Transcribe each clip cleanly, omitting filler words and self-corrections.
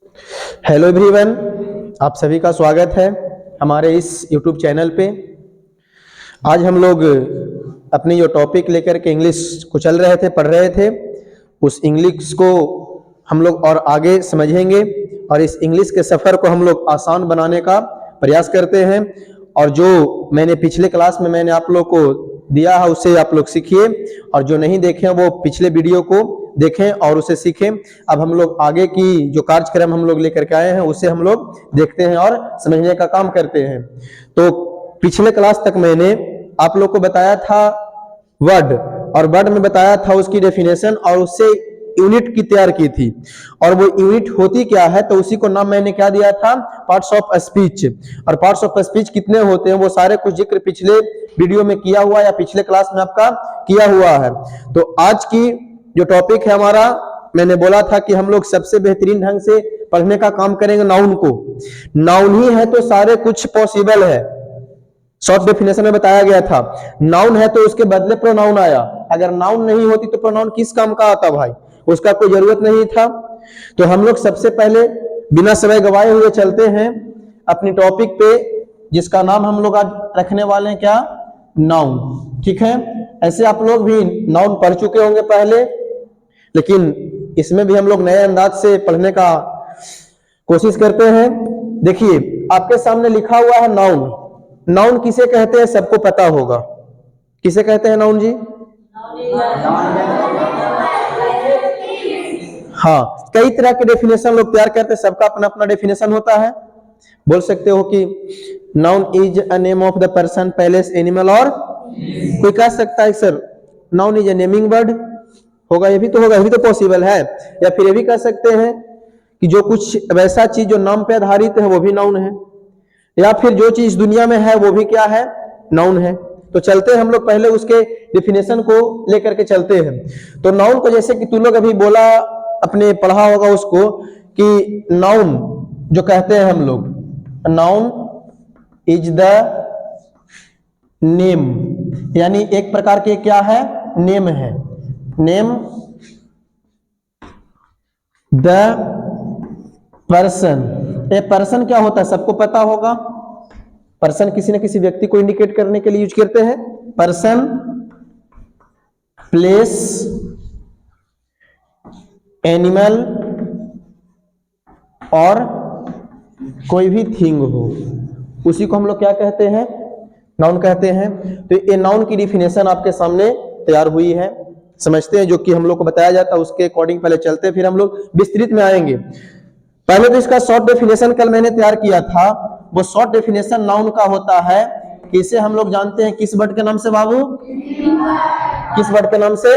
Hello everyone, आप सभी का स्वागत है हमारे इस यूट्यूब चैनल पे। आज हम लोग अपनी जो टॉपिक लेकर के इंग्लिश को चल रहे थे, पढ़ रहे थे, उस इंग्लिश को हम लोग और आगे समझेंगे और इस इंग्लिश के सफ़र को हम लोग आसान बनाने का प्रयास करते हैं। और जो मैंने पिछले क्लास में मैंने आप लोग को दिया है उसे आप लोग सीखिए, और जो नहीं देखे वो पिछले वीडियो को देखें और उसे सीखें। अब हम लोग आगे की जो कार्यक्रम हम लोग लेकर के आए हैं उसे हम लोग देखते हैं और समझने का काम करते हैं। तो पिछले क्लास तक मैंने आप लोग को बताया था वर्ड, और वर्ड में बताया था उसकी डेफिनेशन और उससे यूनिट की तैयार की थी। और वो यूनिट होती क्या है तो उसी को नाम मैंने क्या दिया था, पार्ट्स ऑफ स्पीच। और पार्ट्स ऑफ स्पीच कितने होते हैं वो सारे कुछ जिक्र पिछले वीडियो में किया हुआ या पिछले क्लास में आपका किया हुआ है। तो आज की जो टॉपिक है हमारा, मैंने बोला था कि हम लोग सबसे बेहतरीन ढंग से पढ़ने का काम करेंगे नाउन को। नाउन ही है तो सारे कुछ पॉसिबल है। शॉर्ट डेफिनेशन में बताया गया था नाउन है तो उसके बदले प्रोनाउन आया। अगर नाउन नहीं होती तो प्रोनाउन किस काम का आता भाई, उसका कोई जरूरत नहीं था। तो हम लोग सबसे पहले बिना समय गवाए हुए चलते हैं अपनी टॉपिक पे, जिसका नाम हम लोग आज रखने वाले हैं क्या, नाउन। ठीक है, ऐसे आप लोग भी नाउन पढ़ चुके होंगे पहले, लेकिन इसमें भी हम लोग नए अंदाज से पढ़ने का कोशिश करते हैं। देखिए आपके सामने लिखा हुआ है नाउन। नाउन किसे कहते हैं सबको पता होगा। किसे कहते हैं नाउन जी? हाँ, कई तरह के डेफिनेशन लोग तैयार करते हैं, सबका अपना अपना डेफिनेशन होता है। बोल सकते हो कि noun is a name of the person, place, animal, और कोई कह सकता है sir noun is a naming word, होगा, ये भी तो होगा, ये भी तो पॉसिबल है। या फिर ये भी कह सकते हैं कि जो कुछ वैसा चीज जो नाम पे आधारित है वो भी नाउन है, या फिर जो चीज दुनिया में है वो भी क्या है, नाउन है। तो चलते हैं हम लोग पहले उसके डेफिनेशन को लेकर के चलते हैं। तो नाउन को जैसे कि तू लोग अभी बोला, अपने पढ़ा होगा उसको, कि नाउन जो कहते हैं हम लोग, नाउन इज द नेम, यानी एक प्रकार के क्या है, नेम है। Name the person. A person क्या होता है सबको पता होगा। पर्सन किसी न किसी व्यक्ति को इंडिकेट करने के लिए यूज करते हैं। पर्सन, प्लेस, एनिमल, और कोई भी थिंग हो, उसी को हम लोग क्या कहते हैं, नाउन कहते हैं। तो ये नाउन की डिफिनेशन आपके सामने तैयार हुई है, समझते हैं, जो कि हम लोग को बताया जाता है उसके अकॉर्डिंग पहले चलते हैं, फिर हम लोग विस्तृत में आएंगे। पहले तो इसका शॉर्ट डेफिनेशन कल मैंने तैयार किया था। वो शॉर्ट डेफिनेशन नाउन का होता है कि इसे हम लोग जानते हैं किस वर्ड के नाम से बाबू, किस वर्ड के नाम से,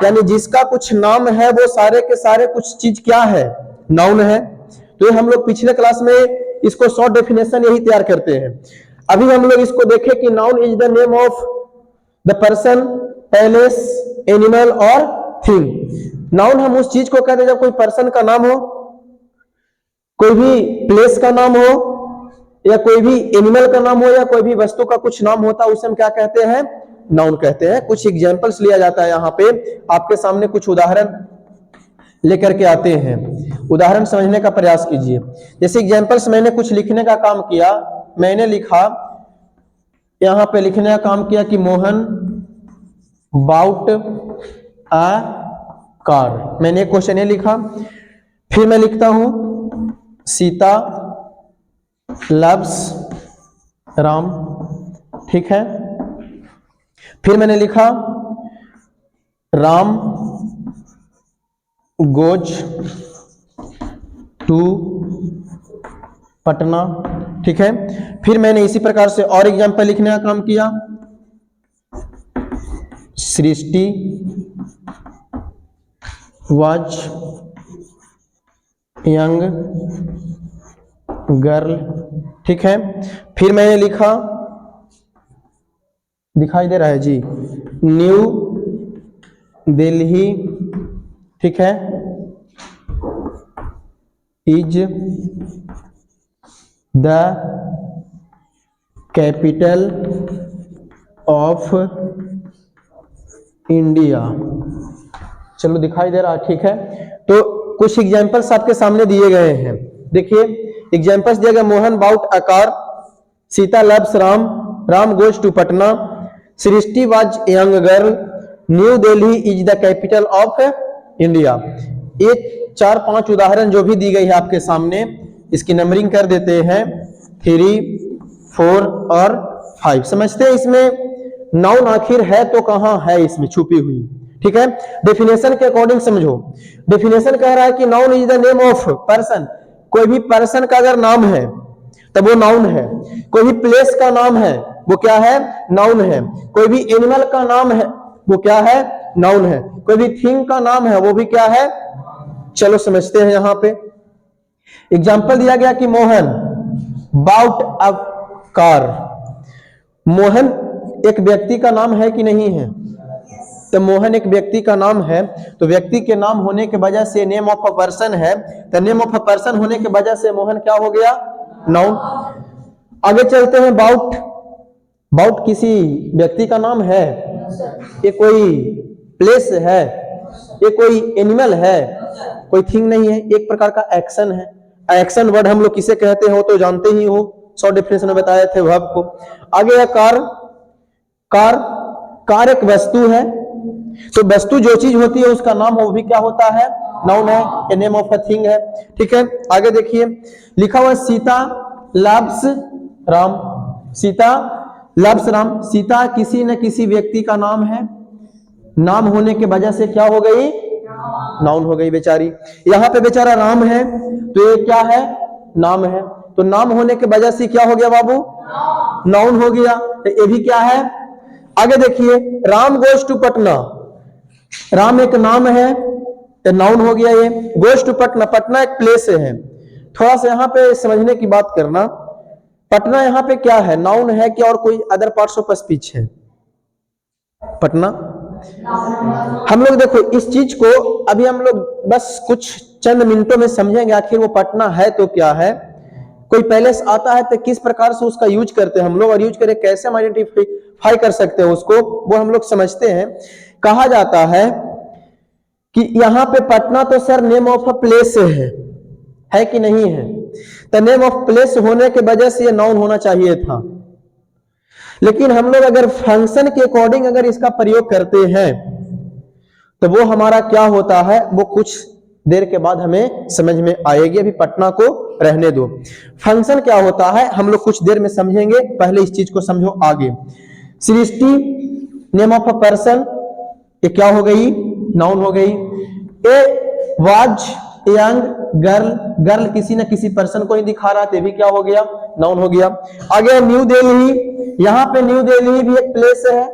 यानी जिसका कुछ नाम है वो सारे के सारे कुछ चीज क्या है, नाउन है। तो ये हम लोग पिछले क्लास में इसको शॉर्ट डेफिनेशन यही तैयार करते हैं। अभी हम लोग इसको देखें कि noun is the name of the person, place, animal और थिंग। नाउन हम उस चीज को कहते हैं जब कोई पर्सन का नाम हो, कोई भी प्लेस का नाम हो, या कोई भी एनिमल का नाम हो, या कोई भी वस्तु का कुछ नाम होता है, उसे हम क्या कहते हैं, नाउन कहते हैं। कुछ एग्जांपल्स लिया जाता है यहाँ पे, आपके सामने कुछ उदाहरण लेकर के आते हैं, उदाहरण समझने का प्रयास कीजिए। जैसे एग्जांपल्स मैंने कुछ लिखने का काम किया, मैंने लिखा, यहाँ पे लिखने का काम किया कि मोहन बाउट अ कार। मैंने एक क्वेश्चन ये लिखा। फिर मैं लिखता हूं सीता लव्स राम, ठीक है। फिर मैंने लिखा राम गोज टू पटना, ठीक है। फिर मैंने इसी प्रकार से और एग्जाम्पल लिखने का काम किया। सृष्टि वाज यंग गर्ल, ठीक है। फिर मैंने लिखा, दिखाई दे रहा है जी, न्यू दिल्ली, ठीक है, is the capital of India. चलो दिखाई दे रहा, ठीक है। तो कुछ एग्जाम्पल्स आपके सामने दिए गए हैं। देखिए एग्जाम्पल्स दिए गए, Mohan bought a car, Sita loves Ram, Ram goes to Patna, Srishti was young girl, New Delhi is the capital of India. ये 4-5 उदाहरण जो भी दी गई है आपके सामने, इसकी नंबरिंग कर देते हैं 3, 4 और 5। समझते हैं इसमें नाउन आखिर है तो कहां है, इसमें छुपी हुई। ठीक है, डेफिनेशन के अकॉर्डिंग समझो। डेफिनेशन कह रहा है कि noun is the name of person. कोई भी पर्सन का अगर नाम है तब वो नाउन है। कोई भी प्लेस का नाम है वो क्या है, नाउन है। कोई भी एनिमल का नाम है वो क्या है, नाउन है। कोई भी थिंग का नाम है वो भी क्या है। चलो समझते हैं। यहां पे एग्जाम्पल दिया गया कि Mohan bought a car. Mohan एक व्यक्ति का नाम है कि नहीं है, तो मोहन एक व्यक्ति का नाम है, तो व्यक्ति के नाम होने के वजह से नेम ऑफ अ पर्सन है, तो नेम ऑफ अ पर्सन होने के वजह से मोहन क्या हो गया, नाउन। आगे चलते हैं, बाउट। बाउट किसी व्यक्ति का नाम है, ये कोई प्लेस है, ये कोई एनिमल है, कोई थिंग नहीं है, एक प्रकार का एक्शन है। एक्शन वर्ड हम लोग किसे कहते हो तो जानते ही हो, 100 डेफिनेशन में बताए थे वर्ब को। आगे है कार। कार, कार एक वस्तु है, तो वस्तु जो चीज होती है उसका नाम वो भी क्या होता है, नाउन है, a name of a thing है। ठीक है, आगे देखिए लिखा हुआ सीता लव्स राम। सीता लव्स राम, सीता किसी न किसी व्यक्ति का नाम है, नाम होने के वजह से क्या हो गई, नाउन हो गई बेचारी। यहां पे बेचारा राम है तो ये क्या है, नाम है, तो नाम होने के वजह से क्या हो गया बाबू, नाउन हो गया, तो ये भी क्या है। आगे देखिए राम गोज टू पटना। राम एक नाम है तो नाउन हो गया ये। गोज टू पटना, पटना एक प्लेस है। थोड़ा सा यहाँ पे समझने की बात करना, पटना यहाँ पे क्या है, नाउन है कि और कोई अदर पार्ट्स ऑफ स्पीच है। पटना हम लोग देखो इस चीज को अभी हम लोग बस कुछ चंद मिनटों में समझेंगे, आखिर वो पटना है तो क्या है। कोई पैलेस आता है तो किस प्रकार से उसका यूज करते हैं हम लोग, और यूज करें कैसे हम आइडेंटिफाई कर सकते हैं उसको, वो हम लोग समझते हैं। कहा जाता है कि यहाँ पे पटना तो sir name of a place है कि नहीं है, तो नेम ऑफ प्लेस होने के वजह से ये नाउन होना चाहिए था। लेकिन हम लोग अगर फंक्शन के अकॉर्डिंग अगर इसका प्रयोग करते हैं तो वो हमारा क्या होता है, वो कुछ देर के बाद हमें समझ में आएगी। अभी पटना को रहने दो। फंक्शन क्या होता है हम लोग कुछ देर में समझेंगे, पहले इस चीज को समझो आगे। सृष्टि नेम ऑफ अ पर्सन, ये क्या हो गई, नाउन हो गई। ए वाज यंग गर्ल, गर्ल किसी न किसी पर्सन को ही दिखा रहा था, भी क्या हो गया, नाउन हो गया। आगे न्यू दिल्ली, यहाँ पे न्यू दिल्ली भी एक प्लेस है,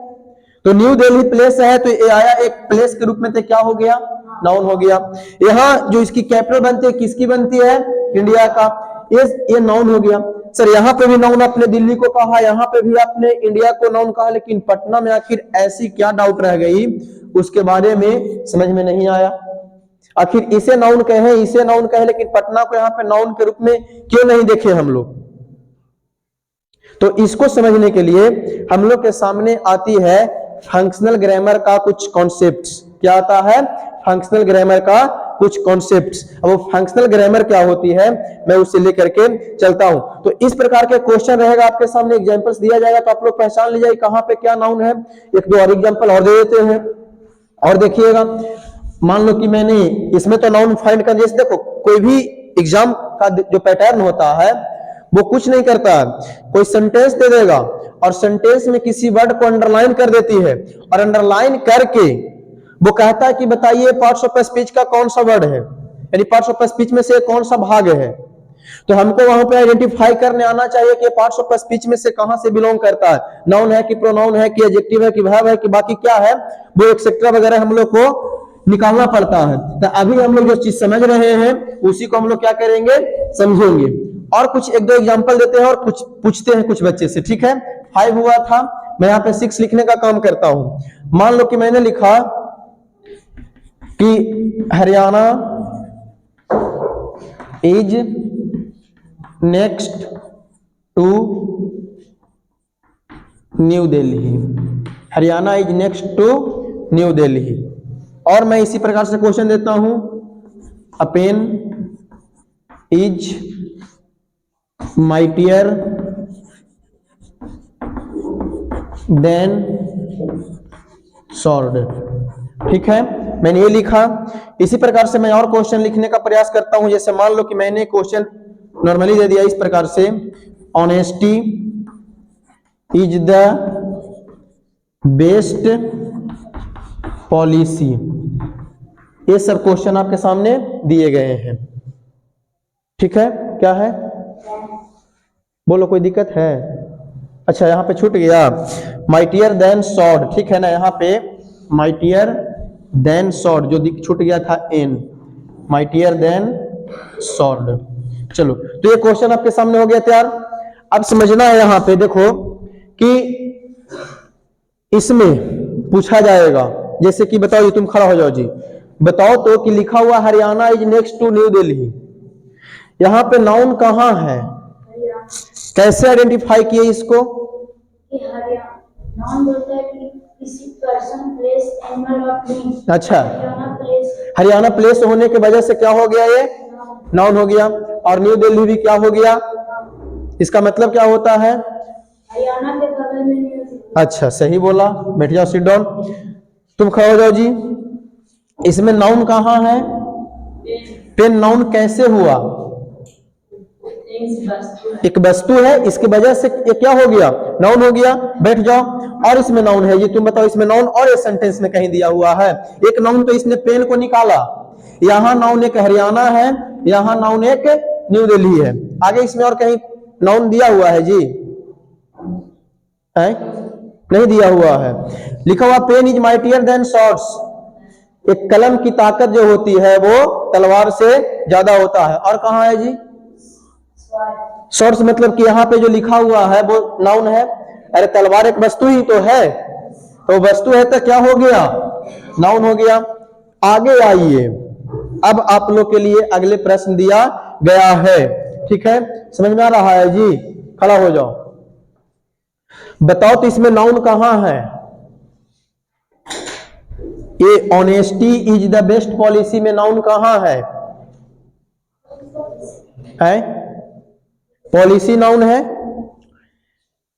तो न्यू दिल्ली प्लेस है तो ये आया एक प्लेस के रूप में, तो क्या हो गया, नाउन हो गया। यहाँ जो इसकी कैपिटल बनती है किसकी बनती है, इंडिया का, ये नाउन हो गया। सर यहाँ पे भी नाउन आपने दिल्ली को कहा, यहाँ पे भी आपने इंडिया को नाउन कहा, लेकिन पटना में आखिर ऐसी क्या डाउट रह गई, उसके बारे में समझ में नहीं आया। आखिर इसे नाउन कहे, इसे नाउन कहे, लेकिन पटना को यहाँ पे नाउन के रूप में क्यों नहीं देखे हम लोग। तो इसको समझने के लिए हम लोग के सामने आती है फंक्शनल ग्रामर का कुछ कॉन्सेप्ट्स। क्या आता है, फंक्शनल ग्रामर का कुछ कॉन्सेप्ट्स। अब वो फंक्शनल ग्रामर क्या होती है मैं उसे लेकर के चलता हूं। तो इस प्रकार के क्वेश्चन रहेगा आपके सामने, एग्जांपल्स दिया जाएगा तो आप लोग पहचान लीजिए कहां पे क्या नाउन है। एक दो और एग्जांपल और दे देते हैं और देखिएगा। मान लो कि मैंने इसमें तो नाउन फाइंड कर, जैसे देखो कोई भी एग्जाम का जो पैटर्न होता है वो कुछ नहीं करता है, कोई सेंटेंस दे देगा और सेंटेंस में किसी वर्ड को अंडरलाइन कर देती है, और अंडरलाइन करके वो कहता है कि बताइए पार्ट्स ऑफ स्पीच का कौन सा वर्ड है, यानी पार्ट्स ऑफ स्पीच में से कौन सा भाग है। तो हमको वहां पे आइडेंटिफाई करने आना चाहिए कि पार्ट्स ऑफ स्पीच में से कहां से बिलोंग करता है, नाउन है कि प्रोनाउन है कि एडजेक्टिव है कि वर्ब है कि बाकी क्या है, वो एक्सेट्रा वगैरह हम लोग को निकालना पड़ता है। तो अभी हम लोग जो चीज समझ रहे हैं उसी को हम लोग क्या करेंगे, समझेंगे। और कुछ एक दो एग्जांपल देते हैं और कुछ पूछते हैं कुछ बच्चे से, ठीक है। 5 हुआ था, मैं यहाँ पे 6 लिखने का काम करता हूं। मान लो कि मैंने लिखा कि Haryana is next to new Delhi. Haryana is next to new Delhi. और मैं इसी प्रकार से क्वेश्चन देता हूं, a pen is mightier than sword. ठीक है, मैंने ये लिखा। इसी प्रकार से मैं और क्वेश्चन लिखने का प्रयास करता हूं। जैसे मान लो कि मैंने क्वेश्चन नॉर्मली दे दिया इस प्रकार से, honesty is the best policy. ये सब क्वेश्चन आपके सामने दिए गए हैं। ठीक है, क्या है, बोलो, कोई दिक्कत है? अच्छा, यहां पे छूट गया, माइटियर देन सॉर्ड। ठीक है ना, यहाँ पे माइटियर देन सॉर्ड जो छूट गया था एन, माइटियर देन सॉर्ड। चलो, तो ये क्वेश्चन आपके सामने हो गया तैयार। अब समझना है यहाँ पे, देखो कि इसमें पूछा जाएगा, जैसे कि बताओ जी, तुम खड़ा हो जाओ जी, बताओ तो कि लिखा हुआ Haryana is next to new Delhi, यहाँ पे नाउन कहाँ है, कैसे आइडेंटिफाई किए इसको? नाउन बोलता है कि किसी पर्सन, प्लेस, एनिमल और थिंग। अच्छा, हरियाणा प्लेस होने की वजह से क्या हो गया, ये नाउन हो गया। और न्यू दिल्ली भी क्या हो गया, इसका मतलब क्या होता है? हरियाणा के बगल में न्यू दिल्ली। अच्छा, सही बोला, बैठ जाओ, सिट डाउन। तुम खड़े हो जाओ जी। इसमें नाउन कहाँ है? पेन नाउन कैसे हुआ? एक वस्तु है, इसकी वजह से ये क्या हो गया, नाउन हो गया। बैठ जाओ। और इसमें नाउन है, ये तुम बताओ, इसमें नाउन और इस सेंटेंस में कहीं दिया हुआ है? एक नाउन तो इसने पेन को निकाला, यहाँ नाउन एक हरियाणा है, यहाँ नाउन एक न्यू दिल्ली है। आगे इसमें और कहीं नाउन दिया हुआ है जी? है? नहीं दिया हुआ है। लिखा हुआ pen is mightier than swords. एक कलम की ताकत जो होती है वो तलवार से ज्यादा होता है। और कहाँ है जी? स्वॉर्ड्स मतलब कि यहाँ पे जो लिखा हुआ है वो नाउन है। अरे तलवार एक वस्तु ही तो है, तो वस्तु है तो क्या हो गया, नाउन हो गया। आगे आइए, अब आप लोग के लिए अगले प्रश्न दिया गया है। ठीक है, समझ में आ रहा है जी? खड़ा हो जाओ, बताओ तो इसमें नाउन कहां है? ये honesty is the best policy में नाउन कहां है? पॉलिसी नाउन है।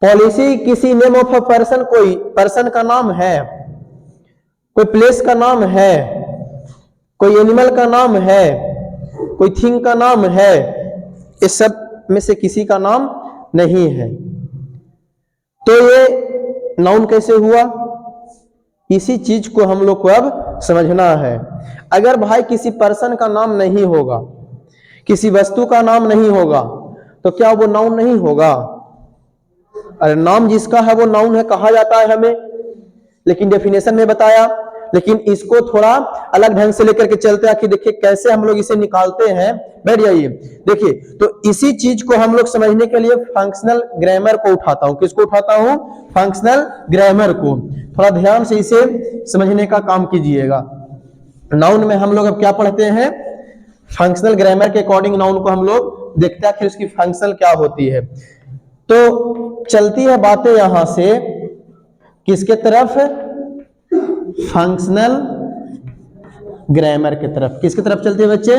पॉलिसी किसी नेम ऑफ अ पर्सन, कोई पर्सन का नाम है, कोई प्लेस का नाम है, कोई एनिमल का नाम है, कोई थिंग का नाम है, इस सब में से किसी का नाम नहीं है। तो ये नाउन कैसे हुआ? इसी चीज को हम लोग को अब समझना है। अगर भाई किसी पर्सन का नाम नहीं होगा, किसी वस्तु का नाम नहीं होगा, तो क्या वो नाउन नहीं होगा? अरे नाम जिसका है वो नाउन है कहा जाता है हमें, लेकिन डेफिनेशन में बताया। लेकिन इसको थोड़ा अलग ढंग से लेकर के चलते हैं कि देखिए कैसे हम लोग इसे निकालते हैं। बैठ जाइए, देखिए। तो इसी चीज को हम लोग समझने के लिए फंक्शनल ग्रामर को उठाता हूं। किसको उठाता हूं? फंक्शनल ग्रामर को। थोड़ा ध्यान से इसे समझने का काम कीजिएगा। नाउन में हम लोग अब क्या पढ़ते हैं? फंक्शनल ग्रामर के अकॉर्डिंग नाउन को हम लोग देखते हैं कि उसकी फंक्शनल क्या होती है। तो चलती है बातें यहां से किसके तरफ? फंक्शनल ग्रामर की तरफ। किसकी तरफ चलती है बच्चे?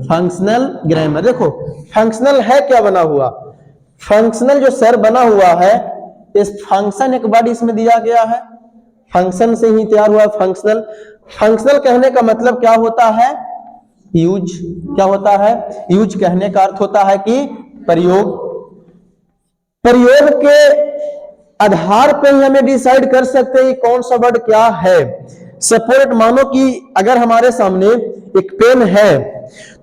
Functional grammar. देखो फंक्शनल है क्या बना हुआ? फंक्शनल जो सर बना हुआ है, इस फंक्शन एक वर्ड इसमें दिया गया है, फंक्शन से ही तैयार हुआ फंक्शनल। फंक्शनल कहने का मतलब क्या होता है? यूज। क्या होता है? यूज कहने का अर्थ होता है कि प्रयोग। प्रयोग के आधार पर ही हमें डिसाइड कर सकते हैं कौन सा वर्ड क्या है। सपोर्ट मानो कि अगर हमारे सामने एक पेन है,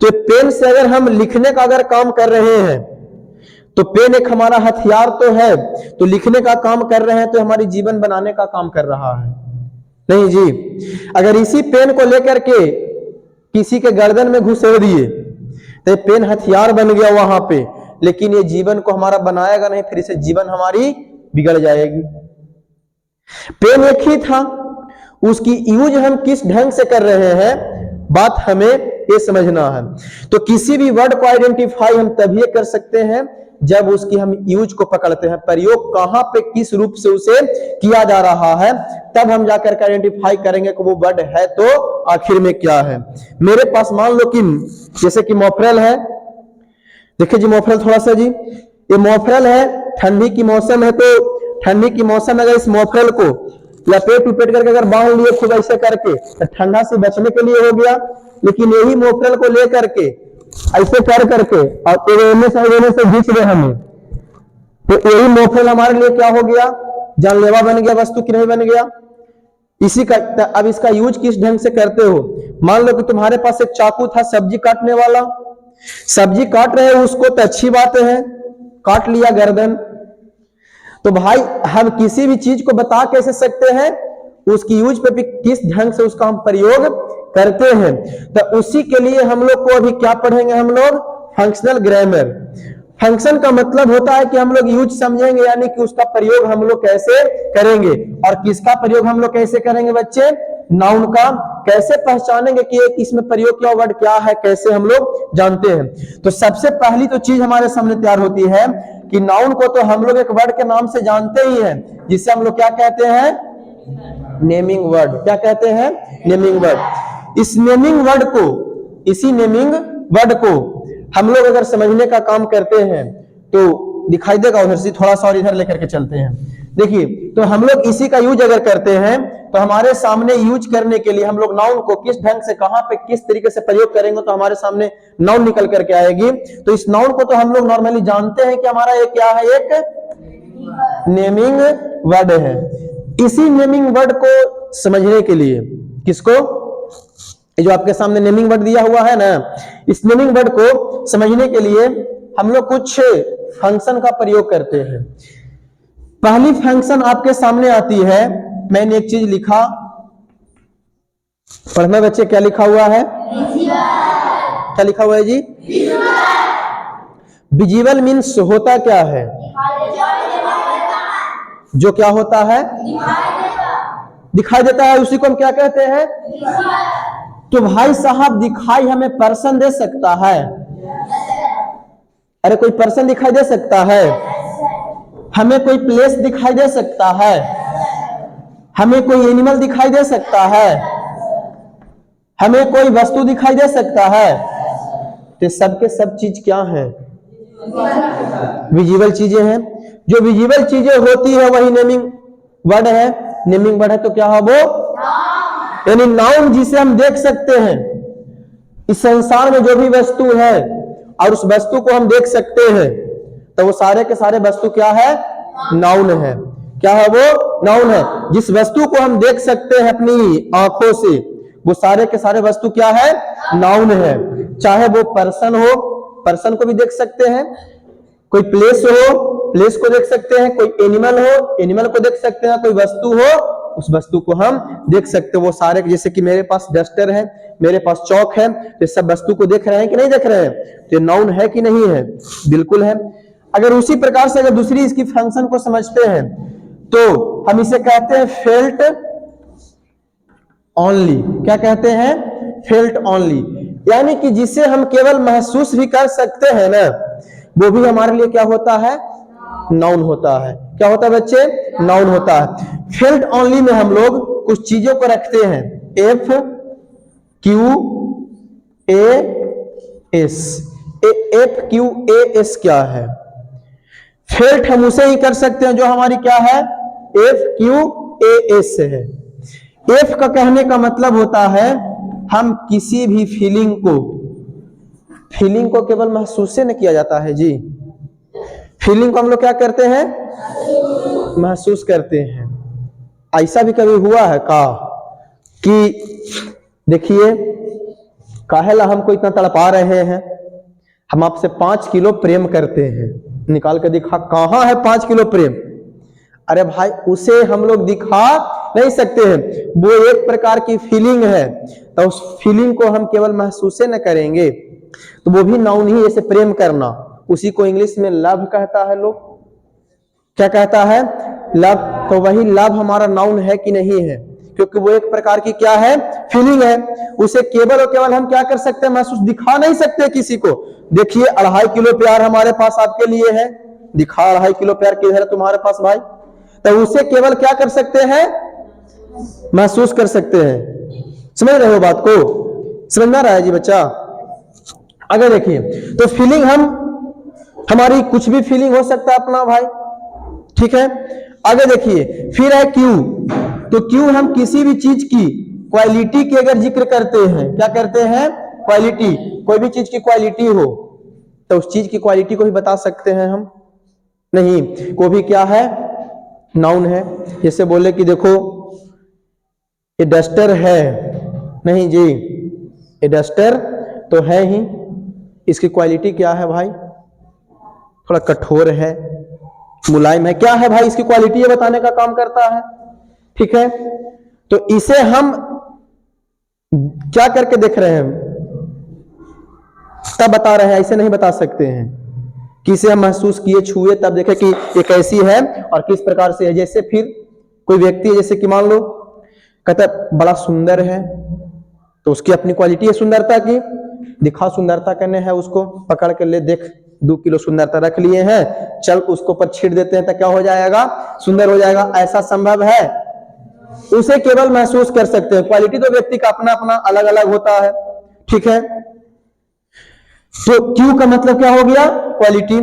तो पेन से अगर हम लिखने का अगर काम कर रहे हैं, तो पेन एक हमारा हथियार तो है, तो लिखने का काम कर रहे हैं तो हमारी जीवन बनाने का काम कर रहा है। नहीं जी, अगर इसी पेन को लेकर के किसी के गर्दन में घुसेड़ दिए तो पेन हथियार बन गया वहां पे, लेकिन ये जीवन को हमारा बनाएगा नहीं, फिर इसे जीवन हमारी बिगड़ जाएगी। पेन एक ही था, उसकी यूज हम किस ढंग से कर रहे हैं, बात हमें ये समझना है। तो किसी भी वर्ड को आइडेंटिफाई हम तभी कर सकते हैं जब उसकी हम यूज को पकड़ते हैं, प्रयोग कहां पे किस रूप से उसे किया जा रहा है, तब हम जाकर के आइडेंटिफाई करेंगे कि वो वर्ड है तो आखिर में क्या है। मेरे पास मान लो कि जैसे कि मोफरल है, देखिए जी मोफरल थोड़ा सा जी, ये मोफरल है, ठंडी की मौसम है, तो ठंडी की मौसम में अगर इस मोफरल को लपेट उपेट करके अगर बांध लिए खूब ऐसे करके, तो ठंडा से बचने के लिए हो गया। लेकिन यही मोफरल को लेकर के ऐसे कर करके और से घींच रहे हमें, तो यही मोफरल हमारे लिए क्या हो गया, जानलेवा बन गया, वस्तु की नहीं बन गया। इसी का अब इसका यूज किस ढंग से करते हो, मान लो कि तुम्हारे पास एक चाकू था सब्जी काटने वाला, सब्जी काट रहे हो उसको तो अच्छी बात है, काट लिया गर्दन, तो भाई हम किसी भी चीज को बता कैसे सकते हैं, उसकी यूज पे भी किस ढंग से उसका हम प्रयोग करते हैं। तो उसी के लिए हम लोग को अभी क्या पढ़ेंगे, हम लोग फंक्शनल ग्रामर। फंक्शन का मतलब होता है कि हम लोग यूज समझेंगे, यानी कि उसका प्रयोग हम लोग कैसे करेंगे। और किसका प्रयोग हम लोग कैसे करेंगे बच्चे, नाउन का। कैसे पहचानेंगे कि एक इसमें प्रयोग किया वर्ड क्या है, कैसे हम लोग जानते हैं। तो सबसे पहली तो चीज हमारे सामने तैयार होती है कि नाउन को तो हम लोग एक वर्ड के नाम से जानते ही हैं, जिससे हम लोग क्या कहते हैं, नेमिंग वर्ड। क्या कहते हैं, नेमिंग वर्ड। इस नेमिंग वर्ड को, इसी नेमिंग वर्ड को हम लोग अगर समझने का काम करते हैं तो दिखाई देगा उधर से, थोड़ा सा और इधर लेकर के चलते हैं। देखिए, तो हम लोग इसी का यूज अगर करते हैं तो हमारे सामने यूज करने के लिए हम लोग नाउन को किस ढंग से, कहां पे, किस तरीके से प्रयोग करेंगे तो हमारे सामने नाउन निकल करके आएगी। तो इस नाउन को तो हम लोग नॉर्मली जानते हैं कि हमारा ये क्या है, एक नेमिंग वर्ड है। इसी नेमिंग वर्ड को समझने के लिए, किसको, जो आपके सामने नेमिंग वर्ड दिया हुआ है ना, इस नेमिंग वर्ड को समझने के लिए हम लोग कुछ फंक्शन का प्रयोग करते हैं। पहली फंक्शन आपके सामने आती है, मैंने एक चीज लिखा, पढ़ना बच्चे, क्या लिखा हुआ है, क्या लिखा हुआ है जी, विजिबल मीन्स होता क्या है, जो क्या होता है, दिखाई देता है, उसी को हम क्या कहते हैं। तो भाई साहब दिखाई हमें पर्सन दे सकता है, अरे कोई पर्सन दिखाई दे सकता है, हमें कोई प्लेस दिखाई दे सकता है, हमें कोई एनिमल दिखाई दे सकता है, हमें कोई वस्तु दिखाई दे सकता है। तो सबके सब चीज क्या है, विजिबल चीजें हैं। जो विजिबल चीजें होती है वही नेमिंग वर्ड है। नेमिंग वर्ड है तो क्या है वो, यानी नाउन जिसे हम देख सकते हैं। इस संसार में जो भी वस्तु है और उस वस्तु को हम देख सकते हैं, तो वो सारे के सारे वस्तु क्या है, नाउन है। क्या है वो, नाउन है। जिस वस्तु को हम देख सकते हैं अपनी आंखों से, वो सारे के सारे वस्तु क्या है, नाउन है। चाहे वो पर्सन हो, पर्सन को भी देख सकते हैं, कोई प्लेस हो, प्लेस को देख सकते हैं, कोई एनिमल हो, एनिमल को देख सकते हैं, कोई वस्तु हो, उस वस्तु को हम देख सकते हैं। वो सारे, जैसे कि मेरे पास डस्टर है, मेरे पास चौक है, तो सब वस्तु को देख रहे हैं कि नहीं देख रहे हैं, तो नाउन है कि नहीं है, बिल्कुल है। अगर उसी प्रकार से अगर दूसरी इसकी फंक्शन को समझते हैं तो हम इसे कहते हैं फेल्ट ओनली। क्या कहते हैं, फेल्ट ओनली, यानी कि जिसे हम केवल महसूस भी कर सकते हैं ना, वो भी हमारे लिए क्या होता है, नाउन होता है। क्या होता है बच्चे, नाउन होता है। फेल्ट ओनली में हम लोग कुछ चीजों को रखते हैं, F Q A S. F Q A S क्या है, फेल्ट हम उसे ही कर सकते हैं जो हमारी क्या है, एफ क्यू ए एस है। एफ का कहने का मतलब होता है हम किसी भी फीलिंग को केवल महसूस से नहीं किया जाता है जी, फीलिंग को हम लोग क्या करते हैं, महसूस करते हैं। ऐसा भी कभी हुआ है का कि देखिए, काहेला हमको इतना तड़पा रहे हैं, हम आपसे 5 किलो प्रेम करते हैं, निकाल के दिखा, कहां है 5 किलो प्रेम, अरे भाई उसे हम लोग दिखा नहीं सकते हैं, वो एक प्रकार की फीलिंग है, तो उस फीलिंग को हम केवल महसूस न करेंगे तो वो भी नाउन ही, जैसे प्रेम करना, उसी को इंग्लिश में लव कहता है लोग। क्या कहता है, लव। तो वही लव हमारा नाउन है कि नहीं है, क्योंकि वो एक प्रकार की क्या है, फीलिंग है। उसे केवल और केवल हम क्या कर सकते हैं, महसूस, दिखा नहीं सकते किसी को। देखिए 2.5 किलो प्यार हमारे पास आपके लिए है, दिखा 2.5 किलो प्यार किधर है तुम्हारे पास भाई, तो उसे केवल क्या कर सकते हैं, महसूस कर सकते हैं। समझ रहे हो बात को, समझ में आ रहा है जी बच्चा। आगे देखिए, तो फीलिंग हमारी कुछ भी फीलिंग हो सकता है अपना भाई, ठीक है। आगे देखिए, फिर है क्यू। तो क्यू हम किसी भी चीज की क्वालिटी की अगर जिक्र करते हैं, क्या करते हैं, क्वालिटी, कोई भी चीज की क्वालिटी हो तो उस चीज की क्वालिटी को भी बता सकते हैं हम। नहीं, को भी क्या है, नाउन है। जैसे बोले कि देखो ये डस्टर है, नहीं जी, ये डस्टर तो है ही, इसकी क्वालिटी क्या है भाई, थोड़ा कठोर है, मुलायम है, क्या है भाई, इसकी क्वालिटी ये बताने का काम करता है, ठीक है। तो इसे हम क्या करके देख रहे हैं, तब बता रहे हैं, ऐसे नहीं बता सकते हैं कि इसे हम महसूस किए, छुए, तब देखे कि ये कैसी है और किस प्रकार से है। जैसे फिर कोई व्यक्ति है, जैसे कि मान लो कहता बड़ा सुंदर है, तो उसकी अपनी क्वालिटी है सुंदरता की, दिखा सुंदरता करने है, उसको पकड़ के ले, देख 2 किलो सुंदरता रख लिए हैं, चल उसको पर छीट देते हैं तो क्या हो जाएगा, सुंदर हो जाएगा, ऐसा संभव है? उसे केवल महसूस कर सकते हैं। क्वालिटी तो व्यक्ति का अपना अपना अलग अलग होता है, ठीक है। तो क्यू का मतलब क्या हो गया, क्वालिटी।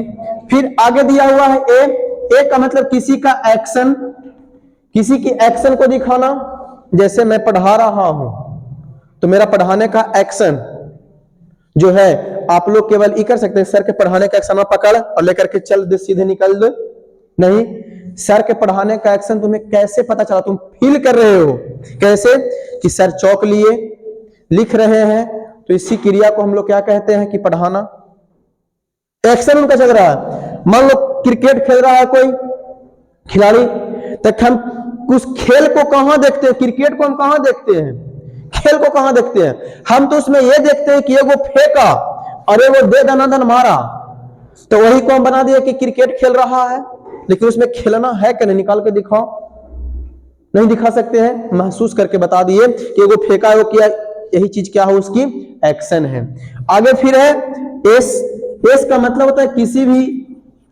फिर आगे दिया हुआ है ए का मतलब किसी का एक्शन, किसी की एक्शन को दिखाना। जैसे मैं पढ़ा रहा हूं तो मेरा पढ़ाने का एक्शन जो है, आप लोग केवल ये कर सकते हैं, सर के पढ़ाने का एक्शन पकड़ और लेकर के चल दे, सीधे निकल दो, नहीं। सर के पढ़ाने का एक्शन तुम्हें कैसे पता चला, तुम फील कर रहे हो कैसे, कि सर चौक लिए लिख रहे हैं, तो इसी क्रिया को हम लोग क्या कहते हैं कि पढ़ाना। एक्शन उनका चल रहा है। मान लो क्रिकेट खेल रहा है कोई खिलाड़ी, तो हम उस खेल को कहां देखते हैं, क्रिकेट को हम कहां देखते हैं, खेल को कहां देखते हैं, हम तो उसमें यह देखते हैं कि वो फेंका और वो दे दनादन मारा, तो वही को हम बना दिया कि क्रिकेट खेल रहा है, लेकिन उसमें खेलना है कि नहीं, निकाल के दिखाओ, नहीं दिखा सकते हैं, महसूस करके बता दिए कि वो फेंका, वो किया, यही चीज क्या है, उसकी एक्शन है। आगे फिर है एस का मतलब होता है किसी भी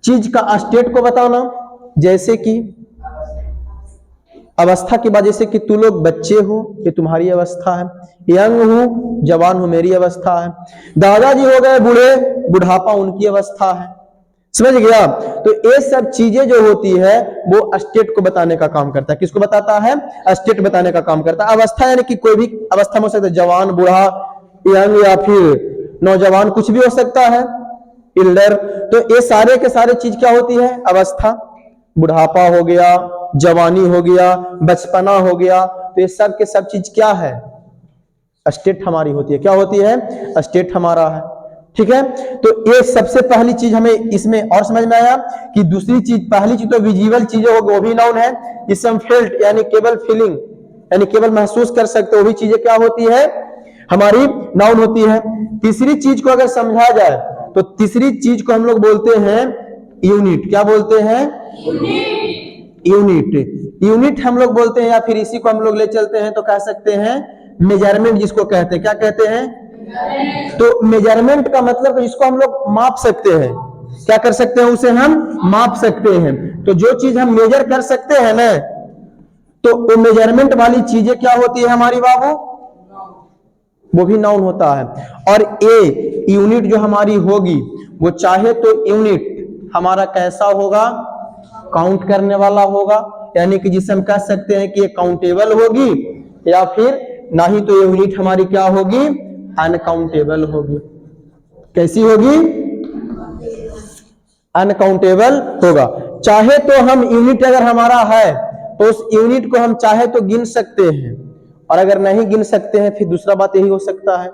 चीज का स्टेट को बताना। जैसे कि अवस्था की बात, जैसे कि तू लोग बच्चे हो, ये तुम्हारी अवस्था है, यंग हूं, जवान हूं, मेरी अवस्था है, दादाजी हो गए बूढ़े, बुढ़ापा उनकी अवस्था है, समझ गया। तो ये सब चीजें जो होती है वो स्टेट को बताने का काम करता है। किसको बताता है, स्टेट बताने का काम करता है। अवस्था यानी कि कोई भी अवस्था में हो सकता है, जवान, बूढ़ा, यंग या फिर नौजवान, कुछ भी हो सकता है, इल्डर। तो ये सारे के सारे चीज क्या होती है, अवस्था। बुढ़ापा हो गया, जवानी हो गया, बचपना हो गया, तो ये सब के सब चीज क्या है, स्टेट हमारी होती है। क्या होती है, स्टेट हमारा है, ठीक है। तो ये सबसे पहली चीज हमें इसमें और समझ में आया कि दूसरी चीज, पहली चीज तो विजुअल चीजें होगी, वो भी नाउन है। इससे हम फेल्ट यानी केवल फीलिंग यानी केवल महसूस कर सकते, वो भी चीजें क्या होती है, हमारी नाउन होती है। तीसरी चीज को अगर समझा जाए तो तीसरी चीज को हम लोग बोलते हैं यूनिट। क्या बोलते हैं, यूनिट। यूनिट हम लोग बोलते हैं, या फिर इसी को हम लोग ले चलते हैं तो कह सकते हैं मेजरमेंट, जिसको कहते हैं, क्या कहते हैं। तो मेजरमेंट का मतलब जिसको हम लोग माप सकते हैं, क्या कर सकते हैं, उसे हम माप सकते हैं। तो जो चीज हम मेजर कर सकते हैं ना, तो वो मेजरमेंट वाली चीजें क्या होती है हमारी बाबू, वो भी नाउन होता है। और ए यूनिट जो हमारी होगी, वो चाहे तो यूनिट हमारा कैसा होगा, काउंट करने वाला होगा, यानी कि जिसे हम कह सकते हैं कि ये काउंटेबल होगी, या फिर ना ही तो ये यूनिट हमारी क्या होगी, अनकाउंटेबल होगी। कैसी होगी, अनकाउंटेबल होगा। चाहे तो हम यूनिट अगर हमारा है तो उस यूनिट को हम चाहे तो गिन सकते हैं, और अगर नहीं गिन सकते हैं फिर दूसरा बात यही हो सकता है,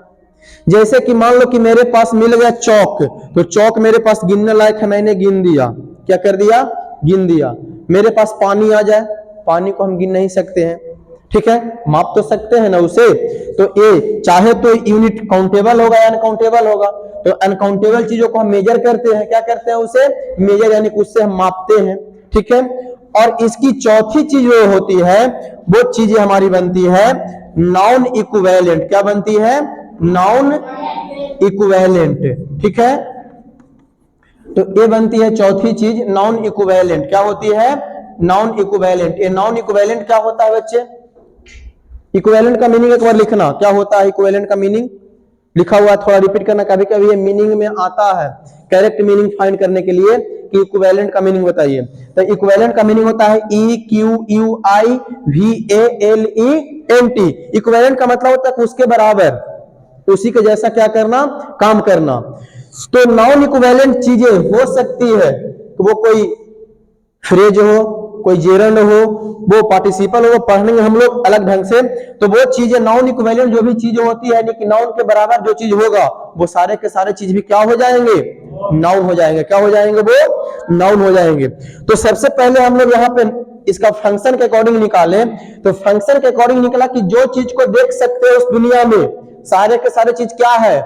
जैसे कि मान लो कि मेरे पास मिल गया चौक, तो चौक मेरे पास गिनने लायक है, मैंने गिन दिया, क्या कर दिया, गिन दिया। मेरे पास पानी आ जाए, पानी को हम गिन नहीं सकते हैं, ठीक है, माप तो सकते हैं ना उसे। तो ये चाहे तो यूनिट काउंटेबल होगा या अनकाउंटेबल होगा। तो अनकाउंटेबल चीजों को हम मेजर करते हैं, क्या करते हैं, उसे मेजर यानी कि उससे हम मापते हैं, ठीक है। और इसकी चौथी चीज जो होती है वो चीजें हमारी बनती है नाउन इक्विवेलेंट। क्या बनती है? Noun equivalent. ठीक है, तो ये बनती है चौथी चीज नॉन इक्विवेलेंट। क्या होती है? Non equivalent. ये नॉन इक्विवेलेंट क्या होता है बच्चे? इक्विवेलेंट का मीनिंग एक बार लिखना, क्या होता है इक्विवेलेंट का मीनिंग? लिखा हुआ थोड़ा रिपीट करना, कभी कभी ये मीनिंग में आता है करेक्ट मीनिंग फाइंड करने के लिए कि इक्विवेलेंट का मीनिंग बताइए। तो इक्विवेलेंट का मीनिंग होता है EQUIVALENT। इक्विवेलेंट का मतलब होता है उसके बराबर, उसी के जैसा क्या करना? काम करना। तो नॉन इक्विवेलेंट चीजें हो सकती है कि वो कोई फ्रेज हो, कोई जेरंड हो, वो पार्टिसिपल हो, वो पढ़ेंगे हम लोग अलग ढंग से। तो वो चीजें नॉन इक्विवेलेंट जो भी चीज होती है, यानी कि नाउन के बराबर जो चीज होगा वो सारे के सारे चीज भी क्या हो जाएंगे? नाउन हो जाएंगे। क्या हो जाएंगे? वो नाउन हो जाएंगे। तो सबसे पहले हम लोग यहाँ पे इसका फंक्शन के अकॉर्डिंग निकाले, तो फंक्शन के अकॉर्डिंग निकला कि जो चीज को देख सकते हो उस दुनिया में सारे के सारे चीज क्या है?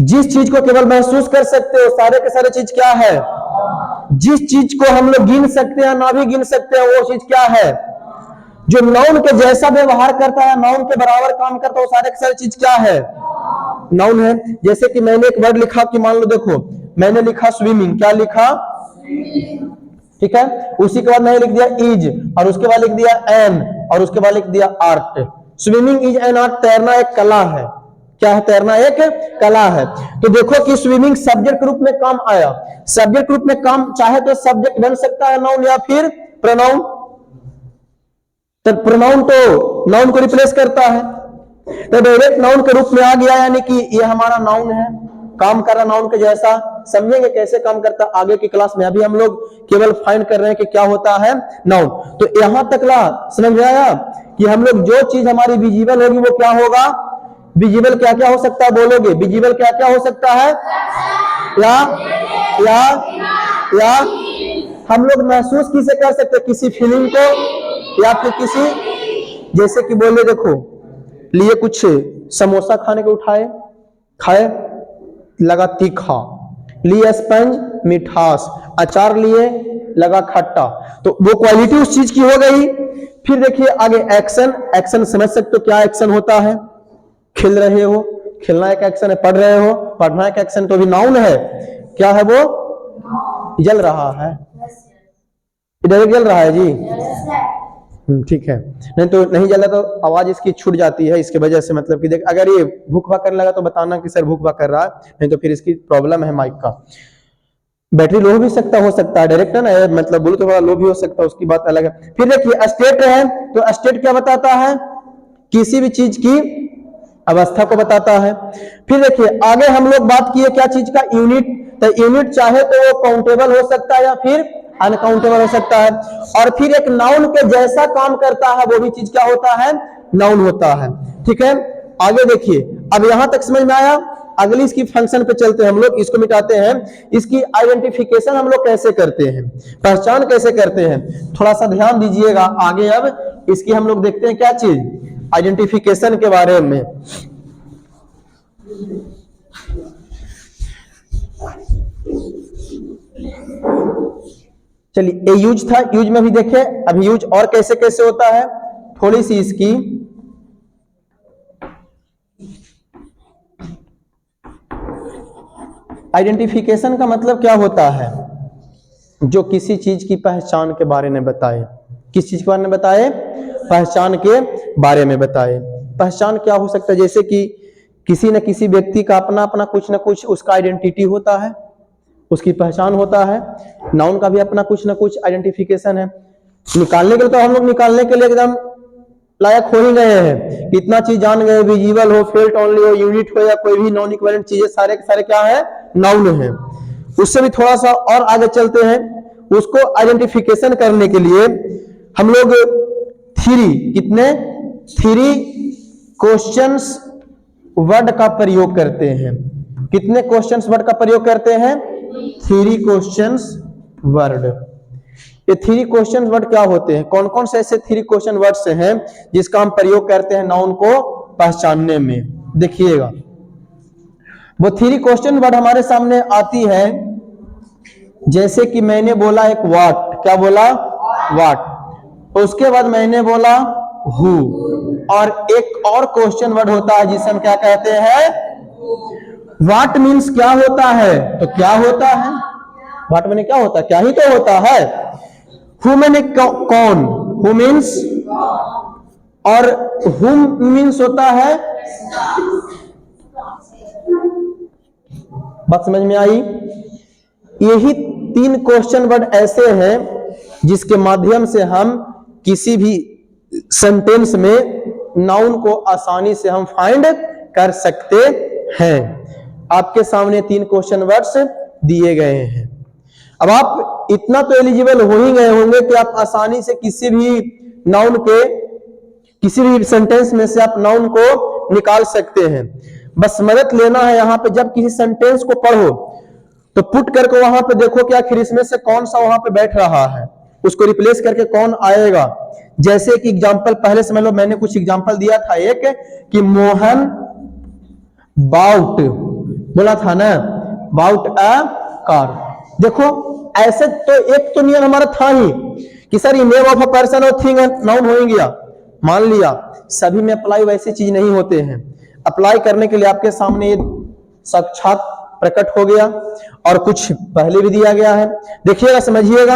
जिस चीज को केवल महसूस कर सकते हो सारे के सारे चीज क्या है? जिस चीज को हम लोग गिन सकते हैं ना भी गिन सकते हैं वो चीज क्या है? जो नाउन के जैसा व्यवहार करता है, नाउन के बराबर काम करता है, वो सारे के सारे चीज क्या है? नाउन है। जैसे कि मैंने एक वर्ड लिखा कि मान लो देखो मैंने लिखा स्विमिंग। क्या लिखा? ठीक है, उसी के बाद मैंने लिख दिया इज, और उसके बाद लिख दिया एन, और उसके बाद लिख दिया art. Swimming is an art. तैरना एक कला है। क्या है? तैरना एक कला है। तो देखो कि स्विमिंग सब्जेक्ट रूप में काम आया। सब्जेक्ट रूप में काम चाहे तो सब्जेक्ट बन सकता है नाउन या फिर प्रोनाउन। तो प्रोनाउन तो नाउन को रिप्लेस करता है, तो डायरेक्ट नाउन के रूप में आ गया, यानी कि ये हमारा नाउन है, काम कर रहा नाउन के जैसा। समझेंगे कैसे काम करता आगे की क्लास में। अभी हम लोग केवल फाइंड कर रहे हैं कि क्या होता है नाउन। तो यहां तक ला समझ में आया कि हम लोग जो चीज हमारी विजिबल होगी वो क्या होगा? विजिबल क्या क्या हो सकता है? बोलोगे विजिबल क्या क्या हो सकता है? या हम लोग महसूस किसे कर सकते हैं? किसी फीलिंग को, या फिर किसी, जैसे कि बोले देखो लिए कुछ समोसा खाने को उठाए, खाए, लगा तीखा, लिए स्पंज मिठास, अचार लिए लगा खट्टा। तो वो क्वालिटी उस चीज की हो गई। फिर देखिए आगे एक्शन। एक्शन समझ सकते हो क्या एक्शन होता है? खेल रहे हो, खेलना एक एक्शन है। पढ़ रहे हो, पढ़ना एक एक्शन। तो भी नाउन है। क्या है वो? जल रहा है, इधर जल रहा है जी। ठीक है, नहीं तो नहीं जला तो आवाज इसकी छूट जाती है इसके वजह से। मतलब कि देख अगर ये भूख भाग करने लगा तो बताना कि सर भूख भाग कर रहा है, नहीं तो फिर इसकी प्रॉब्लम है माइक का। बैटरी लो भी सकता हो सकता है डायरेक्ट है ना, मतलब बोलो तो थोड़ा लो भी हो सकता है, उसकी बात अलग है। फिर देखिए स्टेट है, तो स्टेट क्या बताता है? किसी भी चीज की अवस्था को बताता है। फिर देखिए आगे हम लोग बात किए क्या चीज का? यूनिट। तो यूनिट चाहे तो वो काउंटेबल हो सकता है या फिर अनकाउंटेबल हो सकता है। और फिर एक नाउन के जैसा काम करता है वो भी चीज क्या होता है? नाउन होता है। ठीक है, आगे देखिए अब यहां तक समझ में आया। अगली इसकी फंक्शन पे चलते हैं हम लोग, इसको मिटाते हैं। इसकी आइडेंटिफिकेशन हम लोग कैसे करते हैं, पहचान कैसे करते हैं, थोड़ा सा ध्यान दीजिएगा। आगे अब इसकी हम लोग देखते हैं क्या चीज, आइडेंटिफिकेशन के बारे में। चलिए ये यूज था, यूज में भी देखे। अभी यूज और कैसे कैसे होता है थोड़ी सी इसकी आइडेंटिफिकेशन का मतलब क्या होता है? जो किसी चीज की पहचान के बारे में बताए। किस चीज के बारे में बताए? पहचान के बारे में बताए। पहचान क्या हो सकता है? जैसे कि किसी न किसी व्यक्ति का अपना अपना कुछ ना कुछ उसका आइडेंटिटी होता है, उसकी पहचान होता है। नाउन का भी अपना कुछ ना कुछ आइडेंटिफिकेशन है। निकालने के लिए तो हम लोग निकालने के लिए एकदम लायक हो ही गए हैं, इतना चीज जान गए। विजिबल हो, फेल्ट ओनली हो, यूनिट हो, या कोई भी नॉन इक्विवेलेंट चीजें सारे के सारे क्या है? नाउन है। उससे भी थोड़ा सा और आगे चलते हैं। उसको आइडेंटिफिकेशन करने के लिए हम लोग थ्री क्वेश्चंस वर्ड का प्रयोग करते हैं। कितने क्वेश्चंस वर्ड का प्रयोग करते हैं? 3 क्वेश्चंस वर्ड। ये 3 क्वेश्चन वर्ड क्या होते हैं? कौन कौन से ऐसे 3 क्वेश्चन वर्ड्स हैं जिसका हम प्रयोग करते हैं नाउन को पहचानने में? देखिएगा वो 3 क्वेश्चन वर्ड हमारे सामने आती है। जैसे कि मैंने बोला एक व्हाट। क्या बोला? व्हाट। उसके बाद मैंने बोला हु, और एक और क्वेश्चन वर्ड होता है जिसे हम क्या कहते हैं, व्हाट मीन्स क्या होता है, तो क्या होता है, व्हाट मैंने क्या होता है, क्या ही तो होता है। हु मैंने कौन, हु मीन्स, और हुम मीन्स होता है, बात समझ में आई। यही 3 क्वेश्चन वर्ड ऐसे हैं जिसके माध्यम से हम किसी भी सेंटेंस में नाउन को आसानी से हम फाइंड कर सकते हैं। आपके सामने 3 क्वेश्चन वर्ड्स दिए गए हैं। अब आप इतना तो एलिजिबल हो ही गए होंगे कि आप आसानी से किसी भी नाउन के, किसी भी सेंटेंस में से आप नाउन को निकाल सकते हैं। बस मदद लेना है, यहां पे जब किसी सेंटेंस को पढ़ो तो पुट करके वहां पे देखो कि आखिर इसमें से कौन सा वहां पे बैठ रहा है, उसको रिप्लेस करके कौन आएगा। जैसे कि एग्जांपल पहले समझ लो, मैंने कुछ एग्जांपल दिया था एक कि मोहन बाउट बोला था ना, बाउट अ कार। देखो ऐसे तो एक तो नियम हमारा था ही कि सर ये नेम ऑफ अ पर्सन और थिंग नाउन हो गया, मान लिया। सभी में अप्लाई वैसी चीज नहीं होते हैं। अप्लाई करने के लिए आपके सामने ये साक्षात प्रकट हो गया और कुछ पहले भी दिया गया है, देखिएगा समझिएगा।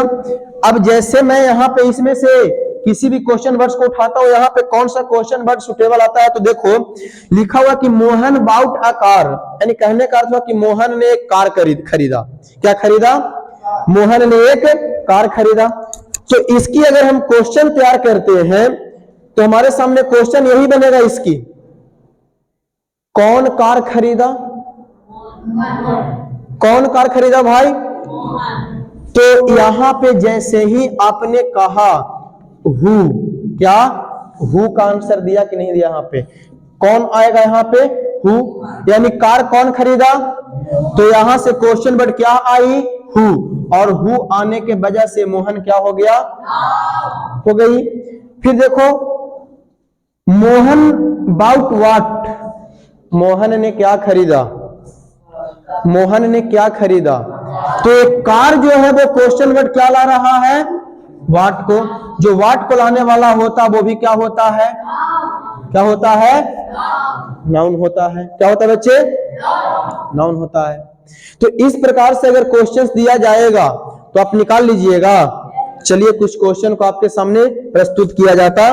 अब जैसे मैं यहाँ पे इसमें से किसी भी क्वेश्चन वर्ड्स को उठाता हूं, यहाँ पे कौन सा क्वेश्चन वर्ड सुटेबल आता है, तो देखो लिखा हुआ कि मोहन बाउट अ कार, यानी कहने का अर्थ हुआ कि मोहन ने एक कार खरीदा। क्या खरीदा, मोहन ने एक कार खरीदा। तो इसकी अगर हम क्वेश्चन तैयार करते हैं तो हमारे सामने क्वेश्चन यही बनेगा इसकी, कौन कार खरीदा, कौन कार खरीदा भाई। तो यहां पे जैसे ही आपने कहा हु, क्या हु का आंसर दिया कि नहीं दिया, यहां पे कौन आएगा, यहां पे हु, यानी कार कौन खरीदा। तो यहां से क्वेश्चन वर्ड क्या आई, हु, और हु आने के वजह से मोहन क्या हो गया, हो गई। फिर देखो मोहन बाउट व्हाट, मोहन ने क्या खरीदा, मोहन ने क्या खरीदा। तो एक कार जो है वो क्वेश्चन वर्ड क्या ला रहा है, व्हाट को। जो व्हाट को लाने वाला होता वो भी क्या होता है, क्या होता है, नाउन होता है। क्या होता है बच्चे, नाउन होता है। तो इस प्रकार से अगर क्वेश्चंस दिया जाएगा तो आप निकाल लीजिएगा। चलिए कुछ क्वेश्चन को आपके सामने प्रस्तुत किया जाता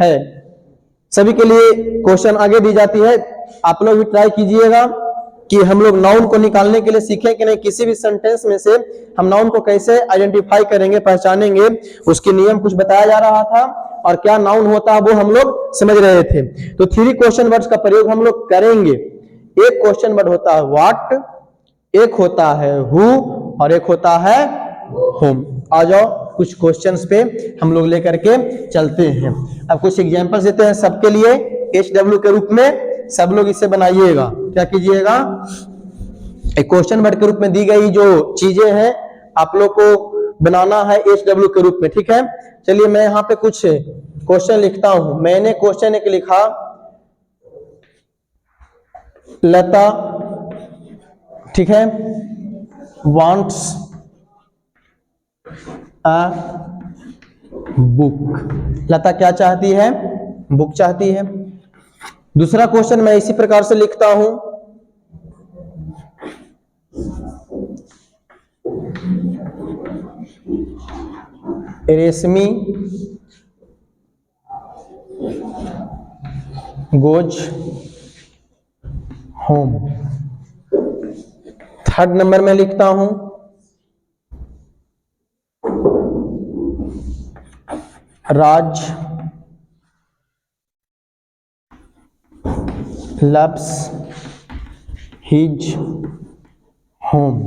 है। सभी के लिए क्वेश्चन आगे दी जाती है, आप लोग भी ट्राई कीजिएगा कि हम लोग नाउन को निकालने के लिए सीखें कि नहीं, किसी भी सेंटेंस में से हम नाउन को कैसे आइडेंटिफाई करेंगे, पहचानेंगे, उसके नियम कुछ बताया जा रहा था और क्या नाउन होता है वो हम लोग समझ रहे थे। तो 3 क्वेश्चन वर्ड्स का प्रयोग हम लोग करेंगे। एक क्वेश्चन वर्ड होता है व्हाट, एक होता है हु और एक होता है होम। आ जाओ कुछ क्वेश्चंस पे हम लोग लेकर के चलते हैं। अब कुछ एग्जांपल्स देते हैं सबके लिए HW के रूप में, सब लोग इसे बनाइएगा। क्या कीजिएगा, एक क्वेश्चन वर्ड के रूप में दी गई जो चीजें हैं आप लोग को बनाना है HW के रूप में, ठीक है। चलिए मैं यहाँ पे कुछ क्वेश्चन लिखता हूं। मैंने क्वेश्चन एक लिखा, लता, ठीक है, wants a बुक। लता क्या चाहती है, बुक चाहती है। दूसरा क्वेश्चन मैं इसी प्रकार से लिखता हूं, रेशमी गोज होम। थर्ड नंबर में लिखता हूं, राज loves his home।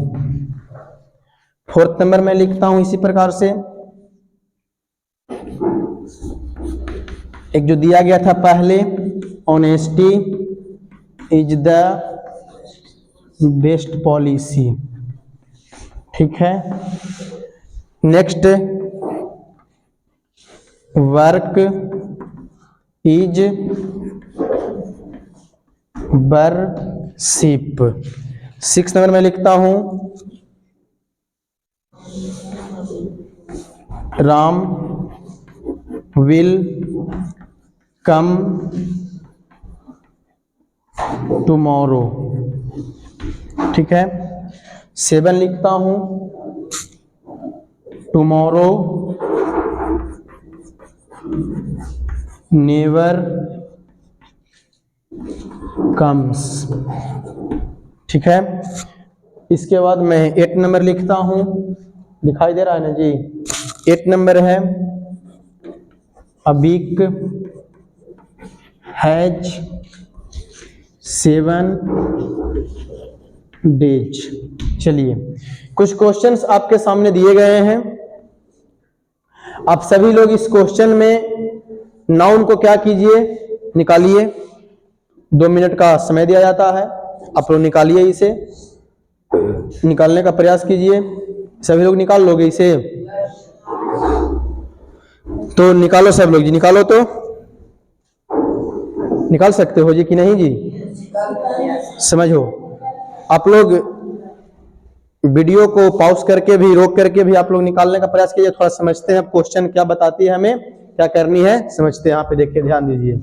Fourth number में लिखता हूं इसी प्रकार से, एक जो दिया गया था पहले, honesty is the best policy, ठीक है। Next, work is worship. 6 number में लिखता हूं, राम विल कम टुमारो। ठीक है, 7 लिखता हूं, टुमारो नेवर कम्स। ठीक है, इसके बाद मैं 8 नंबर लिखता हूं, दिखाई दे रहा है ना जी, 8 नंबर है, अ वीक हैज 7 डेज। चलिए, कुछ क्वेश्चंस आपके सामने दिए गए हैं। आप सभी लोग इस क्वेश्चन में नाउन को क्या कीजिए, निकालिए। 2 मिनट का समय दिया जाता है, आप लोग निकालिए, इसे निकालने का प्रयास कीजिए। सभी लोग निकाल लोगे इसे? तो निकालो सब लोग जी, निकालो। तो निकाल सकते हो जी कि नहीं जी? समझो, आप लोग वीडियो को पॉज करके भी, रोक करके भी आप लोग निकालने का प्रयास कीजिए। थोड़ा समझते हैं क्वेश्चन क्या बताती है, हमें क्या करनी है, समझते हैं। यहाँ पे देखिए, ध्यान दीजिए।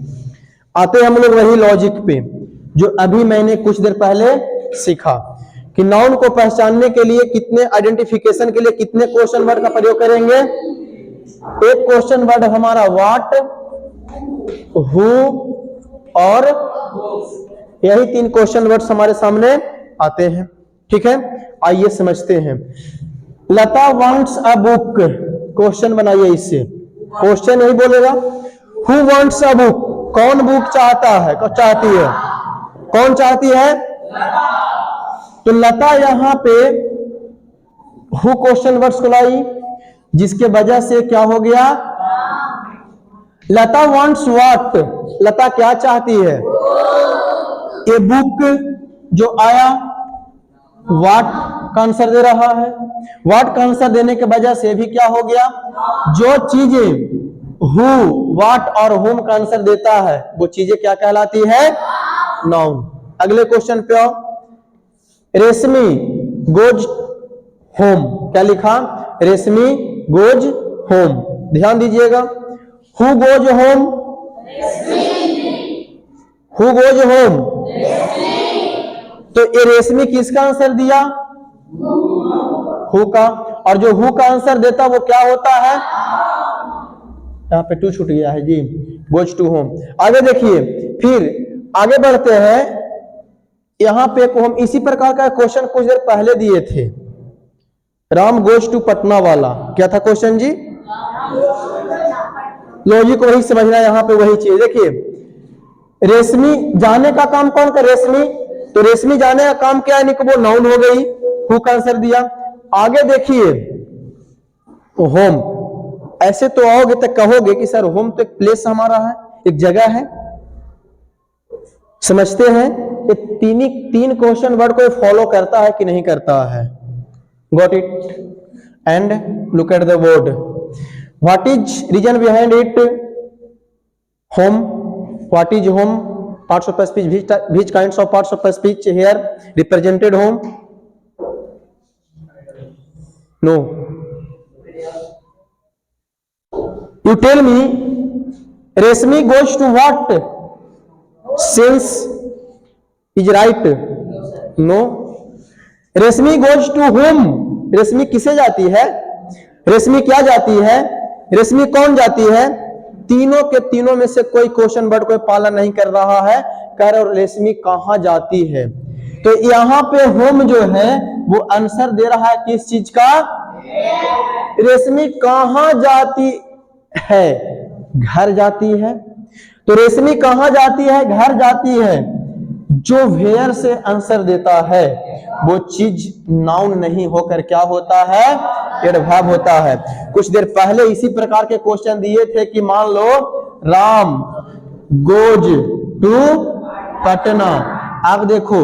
आते हैं हम लोग वही लॉजिक पे जो अभी मैंने कुछ देर पहले सीखा कि नाउन को पहचानने के लिए कितने, आइडेंटिफिकेशन के लिए कितने क्वेश्चन वर्ड का प्रयोग करेंगे। एक क्वेश्चन वर्ड हमारा व्हाट, हु और यही 3 क्वेश्चन वर्ड्स हमारे सामने आते हैं। ठीक है, आइए समझते हैं। लता वांट्स अ बुक, क्वेश्चन बनाइए इससे, क्वेश्चन यही बोलेगा। हु वांट्स अ बुक, कौन बुक चाहता है, कौन चाहती है, कौन चाहती है? तो लता यहां पे हु क्वेश्चन वर्ड्स को लाई, जिसके वजह से क्या हो गया, लता वांट्स व्हाट, लता क्या चाहती है, ए बुक जो आया, व्हाट का आंसर दे रहा है। व्हाट का आंसर देने के वजह से भी क्या हो गया, जो चीजें हु, व्हाट और होम का आंसर देता है वो चीजें क्या कहलाती है, नाउन। अगले क्वेश्चन पे आओ। रेशमी गोज होम, क्या लिखा, रेशमी गोज होम। ध्यान दीजिएगा, who goes home, who goes home, तो ये रेशमी किसका आंसर दिया, हु का, और जो हु का आंसर देता वो क्या होता है, यहाँ पे 2 छूट गया है जी, गोज टू होम। आगे देखिए, फिर आगे बढ़ते हैं। यहां पे को हम इसी प्रकार का क्वेश्चन कुछ देर पहले दिए थे, राम गोज टू पटना वाला। क्या था क्वेश्चन जी? लॉजिक वही समझना, यहां पे वही चीज। देखिए, रेशमी जाने का काम कौन कर, रेशमी, तो रेशमी जाने का काम क्या है, वो नाउन हो गई, हु का आंसर दिया। आगे देखिए, होम, ऐसे तो आओगे तो कहोगे कि सर होम तो एक प्लेस हमारा है, एक जगह है। समझते हैं ये 3 क्वेश्चन वर्ड को फॉलो करता है कि नहीं करता है। Got it? And look at the word, what is reason behind it, home, what is home, parts of speech, which kinds of parts of speech here represented home? No, you tell me, Reshmi goes to what, since is right, no, Reshmi goes to whom, रेशमी किसे जाती है, रेशमी क्या जाती है, रेशमी कौन जाती है, तीनों के तीनों में से कोई क्वेश्चन वर्ड कोई पालन नहीं कर रहा है। कर और रेशमी कहां जाती है, तो यहां पे होम जो है वो आंसर दे रहा है किस चीज का, रेशमी कहां जाती है, घर जाती है। तो रेशमी कहां जाती है, घर जाती है। जो वेयर से आंसर देता है वो चीज नाउन नहीं होकर क्या होता है, एडवर्ब होता है। कुछ देर पहले इसी प्रकार के क्वेश्चन दिए थे कि मान लो राम गोज टू पटना, आप देखो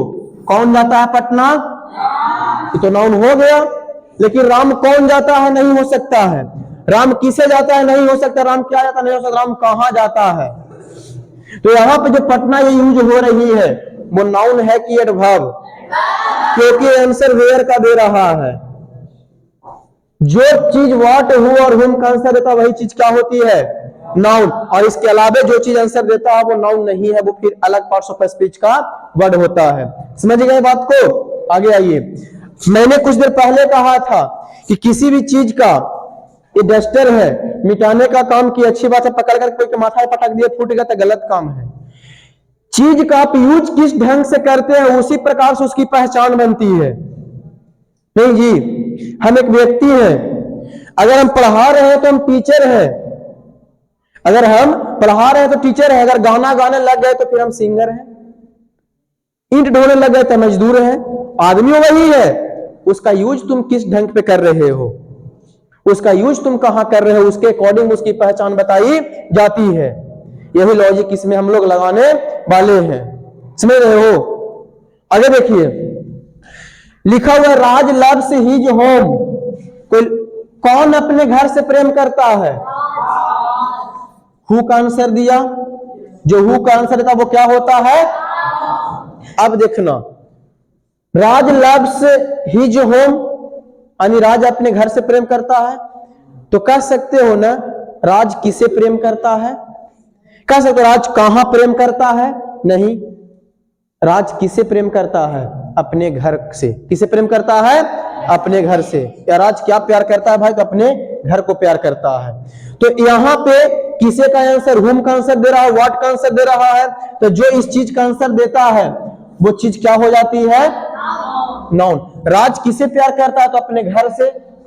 कौन जाता है पटना, ये तो नाउन हो गया, लेकिन राम कौन जाता है नहीं हो सकता है, राम किसे जाता है नहीं हो सकता, राम क्या जाता नहीं हो सकता, राम कहां जाता है। तो यहां पे जो पटना ये यूज हो रही है वो नाउन है कि एडवर्ब, क्योंकि आंसर वेयर का दे रहा है। जो चीज व्हाट, हु और हुम का आंसर देता वही चीज क्या होती है, नाउन, और इसके अलावा जो चीज आंसर देता है वो नाउन नहीं है, वो फिर अलग पार्ट्स ऑफ स्पीच का वर्ड होता है। समझ गए बात को? आगे आइए। मैंने कुछ देर पहले कहा था कि किसी भी चीज का, ये डस्टर है, मिटाने का काम की अच्छी बात है, पकड़ कर कोई के माथा में पटक दिया फूट गया तो गलत काम है। चीज का आप यूज किस ढंग से करते हैं उसी प्रकार से उसकी पहचान बनती है। नहीं जी, हम एक व्यक्ति हैं, अगर हम पढ़ा रहे हैं तो हम टीचर हैं, अगर हम पढ़ा रहे हैं तो टीचर है, अगर गाना गाने लग गए तो फिर हम सिंगर हैं, ईंट ढोने लग गए तो मजदूर हैं। आदमी वही है, उसका यूज तुम किस ढंग पे कर रहे हो, उसका यूज तुम कहां कर रहे हो, उसके अकॉर्डिंग उसकी पहचान बताई जाती है। यही लॉजिक इसमें हम लोग लगाने वाले हैं, समझ रहे हो? आगे देखिए, लिखा हुआ राज लव्स हिज होम। कौन अपने घर से प्रेम करता है? हु का आंसर दिया, जो हु का आंसर देता वो क्या होता है? अब देखना, राज लव्स हिज होम, यानी राज अपने घर से प्रेम करता है, तो कह सकते हो ना राज किसे प्रेम करता है? कह सकते हो राज कहां प्रेम करता है? नहीं, राज किसे प्रेम करता है? अपने घर से। किसे प्रेम करता है? अपने घर से। या राज क्या प्यार करता है भाई? तो अपने घर को प्यार करता है। तो यहां पे किसे का आंसर, हुम का आंसर दे रहा है, व्हाट का आंसर दे रहा है, तो जो इस चीज का आंसर देता है वो चीज क्या हो जाती है? नाउन। राज किसे प्यार करता है? तो अपने घर से।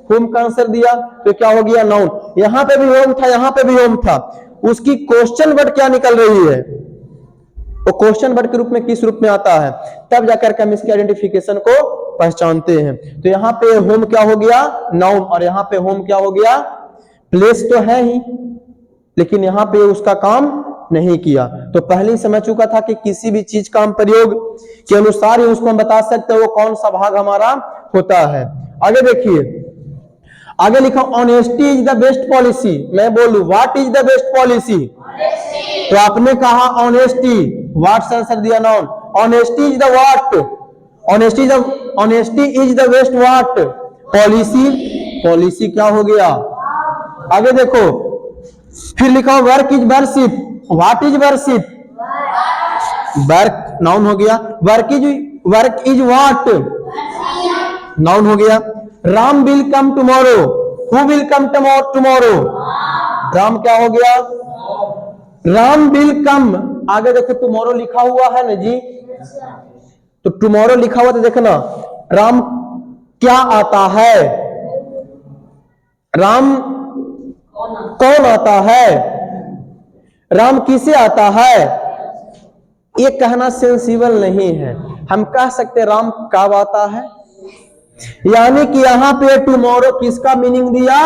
होम का आंसर दिया तो क्या हो गया? नाउन। यहां पे भी होम था, यहां पे भी होम था, उसकी क्वेश्चन वर्ड क्या निकल रही है? वो क्वेश्चन वर्ड के रूप में किस रूप में आता है, तब जाकर के हम इसके आइडेंटिफिकेशन को पहचानते हैं। तो यहाँ पे होम क्या हो गया? नाउन। और यहाँ पे होम क्या हो गया? प्लेस तो है ही, लेकिन यहाँ पे उसका काम नहीं किया। तो पहले ही समझ चुका था कि किसी भी चीज का हम प्रयोग के अनुसार ही उसको हम बता सकते हैं वो कौन सा भाग हमारा होता है। आगे देखिए, आगे लिखा honesty is the best policy. मैं बोलूं what is the best policy, तो आपने कहा ऑनेस्टी, व्हाट से आंसर दिया? Noun. Honesty is the what? Honesty is the best what policy? Policy क्या हो गया? आगे देखो, फिर लिखा work is worship. What is worship? Work noun हो गया। Work is what? नाउन हो गया। Ram will come tomorrow. Who will come tomorrow? Ram क्या हो गया? Ram will come. आगे देखो टुमारो लिखा हुआ है ना जी, तो टुमारो लिखा हुआ तो देखना राम क्या आता है? राम कौन आता है? राम किसे आता है? ये कहना सेंसिबल नहीं है। हम कह सकते राम कब आता है, यानी कि यहां पे टुमारो किसका मीनिंग दिया?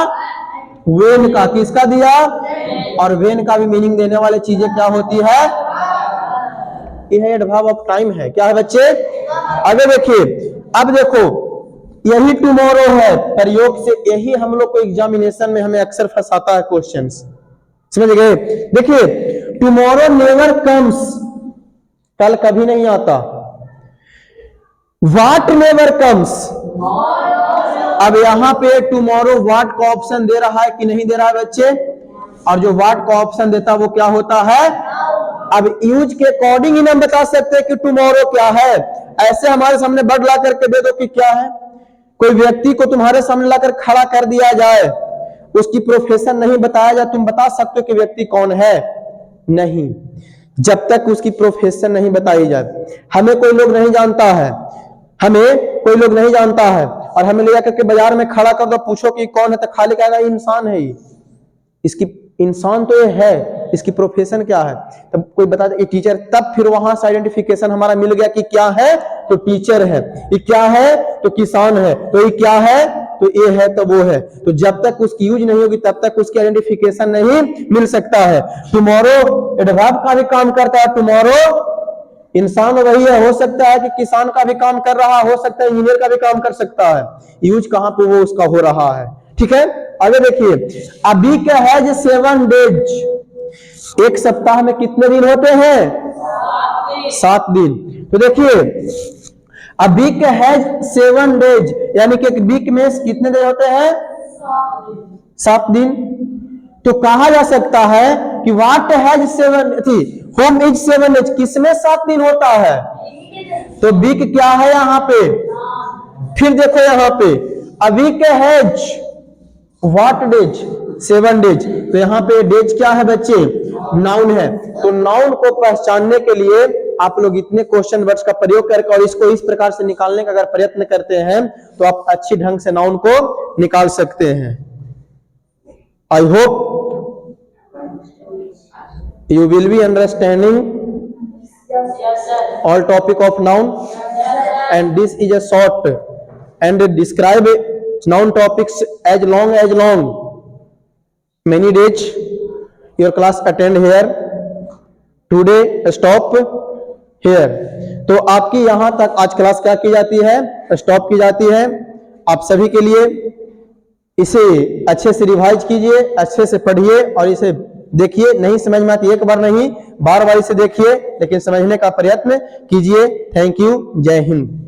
वेन का। किसका दिया? और वेन का भी मीनिंग देने वाली चीजें क्या होती है? यह एडवर्ब ऑफ टाइम है। क्या है बच्चे? आगे देखिए, अब देखो यही टुमारो है, प्रयोग से यही हम लोग को एग्जामिनेशन में हमें अक्सर फंसाता है क्वेश्चंस, समझ गए? देखिए, टुमारो नेवर कम्स, कल कभी नहीं आता। What never comes. अब यहां पे टुमारो व्हाट का ऑप्शन दे रहा है कि नहीं दे रहा है बच्चे? और जो व्हाट का ऑप्शन देता है वो क्या होता है? अब यूज के अकॉर्डिंग ही हम बता सकते हैं कि टुमारो क्या है। ऐसे हमारे सामने वर्ड ला करके दे दो कि क्या है। कोई व्यक्ति को तुम्हारे सामने लाकर खड़ा कर दिया जाए, उसकी प्रोफेशन नहीं बताया जाए, तुम बता सकते हो कि व्यक्ति कौन है? नहीं, जब तक उसकी प्रोफेशन नहीं बताई जाए। हमें कोई लोग नहीं जानता है, हमें कोई लोग नहीं जानता है, और हमें ले जाकर के बाजार में खड़ा कर दो, पूछो कि कौन है, तो खाली कहेगा इंसान है। इसकी इंसान तो ये है, इसकी प्रोफेशन क्या है? तब कोई बता दे टीचर, तब फिर वहां से आइडेंटिफिकेशन हमारा मिल गया कि क्या है तो टीचर है, ये क्या है तो किसान है, तो ये क्या है तो ये है तो वो है। तो जब तक उसकी यूज नहीं होगी तब तक उसकी आइडेंटिफिकेशन नहीं मिल सकता है। टुमारो एडवर्ब का भी काम करता है। टुमारो इंसान वही है, हो सकता है कि किसान का भी काम कर रहा, हो सकता है इंजीनियर का भी काम कर सकता है। यूज कहां पे वो उसका हो रहा है, ठीक है? आगे देखिए, अभी क्या है जो 7 डेज, एक सप्ताह में कितने दिन होते हैं? 7 दिन। तो देखिए, अ वीक हैज 7 डेज, यानी कि एक वीक में कितने दिन होते हैं? 7 दिन। तो कहा जा सकता है कि व्हाट हैज 7 थी, होम इज 7 डेज, किसमें 7 दिन होता है? तो वीक क्या है यहाँ पे? फिर देखो यहाँ पे a week has what days? 7 days. तो यहाँ पे डेज क्या है बच्चे? नाउन है। तो नाउन को पहचानने के लिए आप लोग इतने क्वेश्चन वर्ड्स का प्रयोग करके और इसको इस प्रकार से निकालने का अगर प्रयत्न करते हैं तो आप अच्छी ढंग से नाउन को निकाल सकते हैं। I hope you will be understanding all topic of noun, and this is a short and describe noun topics as long many days your class attend here, today stop here। तो आपकी यहां तक आज class क्या की जाती है? Stop की जाती है। आप सभी के लिए इसे अच्छे से रिवाइज कीजिए, अच्छे से पढ़िए और इसे देखिए। नहीं समझ में आती एक बार नहीं, बार बार इसे देखिए, लेकिन समझने का प्रयत्न कीजिए। Thank you. जय हिंद।